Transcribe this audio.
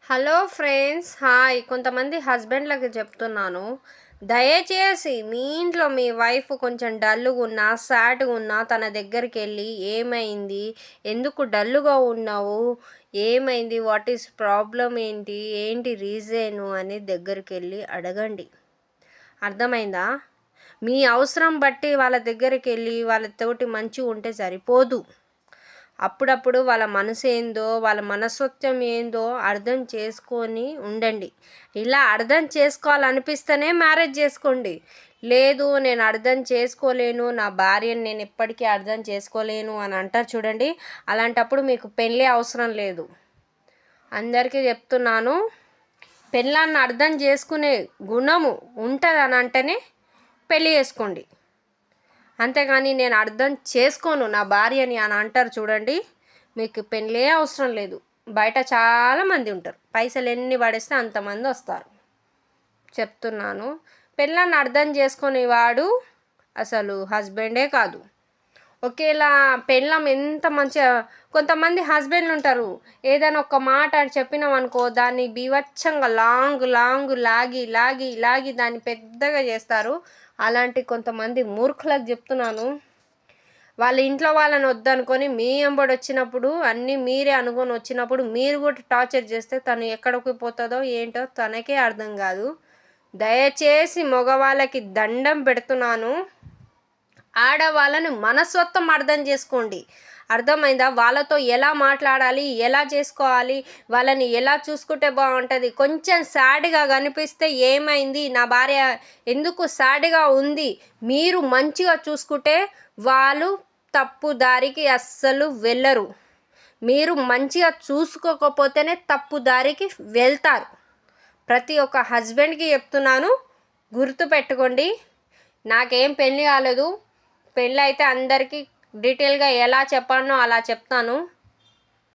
Hello friends, hi. కొంతమంది హస్బెండ్లకి చెప్తున్నాను, దయచేసి మీ ఇంట్లో మీ వైఫ్ కొంచెం డల్లుగా ఉన్నా సాడ్గా ఉన్నా తన దగ్గరికి వెళ్ళి ఏమైంది, ఎందుకు డల్లుగా ఉన్నావు, ఏమైంది, వాట్ ఈస్ ప్రాబ్లం, ఏంటి ఏంటి రీజను అని దగ్గరికి వెళ్ళి అడగండి. అర్థమైందా? మీ అవసరం బట్టి వాళ్ళ దగ్గరికి వెళ్ళి వాళ్ళతోటి మంచిగా ఉంటే సరిపోదు. అప్పుడప్పుడు వాళ్ళ మనసు ఏందో, వాళ్ళ మనస్తత్వం ఏందో అర్థం చేసుకొని ఉండండి. ఇలా అర్థం చేసుకోవాలనిపిస్తేనే మ్యారేజ్ చేసుకోండి. లేదు, నేను అర్థం చేసుకోలేను, నా భార్యని నేను ఎప్పటికీ అర్థం చేసుకోలేను అని అంటారు చూడండి, అలాంటప్పుడు మీకు పెళ్ళి అవసరం లేదు. అందరికీ చెప్తున్నాను, పెళ్ళాన్ని అర్థం చేసుకునే గుణము ఉంటుంది అని అంటేనే పెళ్ళి చేసుకోండి. అంతేగాని నేను అర్థం చేసుకోను నా భార్యని అని అంటారు చూడండి, మీకు పెళ్ళే అవసరం లేదు. బయట చాలామంది ఉంటారు, పైసలు ఎన్ని పడేస్తే అంతమంది వస్తారు. చెప్తున్నాను, పెళ్ళాన్ని అర్థం చేసుకునేవాడు అసలు హస్బెండే కాదు. ఒకేలా పెళ్ళం ఎంత మంచిగా, కొంతమంది హస్బెండ్లు ఉంటారు, ఏదైనా ఒక మాట చెప్పినామనుకో దాన్ని బీభత్సంగా లాంగ్ లాంగ్ లాగి లాగి లాగి దాన్ని పెద్దగా చేస్తారు. అలాంటి కొంతమంది మూర్ఖులకు చెప్తున్నాను, వాళ్ళ ఇంట్లో వాళ్ళని వద్దనుకొని మీ వెంబడి వచ్చినప్పుడు అన్నీ మీరే అనుకొని వచ్చినప్పుడు మీరు కూడా టార్చర్ చేస్తే తను ఎక్కడికి పోతుందో ఏంటో తనకే అర్థం కాదు. దయచేసి మగవాళ్ళకి దండం పెడుతున్నాను, ఆడవాళ్ళని మనస్తత్వం అర్థం చేసుకోండి. అర్థమైందా? వాళ్ళతో ఎలా మాట్లాడాలి, ఎలా చేసుకోవాలి, వాళ్ళని ఎలా చూసుకుంటే బాగుంటుంది. కొంచెం సాడ్గా కనిపిస్తే ఏమైంది, నా భార్య ఎందుకు సాడ్గా ఉంది, మీరు మంచిగా చూసుకుంటే వాళ్ళు తప్పు దారికి అస్సలు వెళ్ళరు. మీరు మంచిగా చూసుకోకపోతేనే తప్పు దారికి వెళ్తారు. ప్రతి ఒక్క హస్బెండ్కి చెప్తున్నాను, గుర్తుపెట్టుకోండి. నాకేం పెళ్ళి కాలేదు, పెళ్ళి అయితే అందరికీ డీటెయిల్గా ఎలా చెప్పానో అలా చెప్తాను.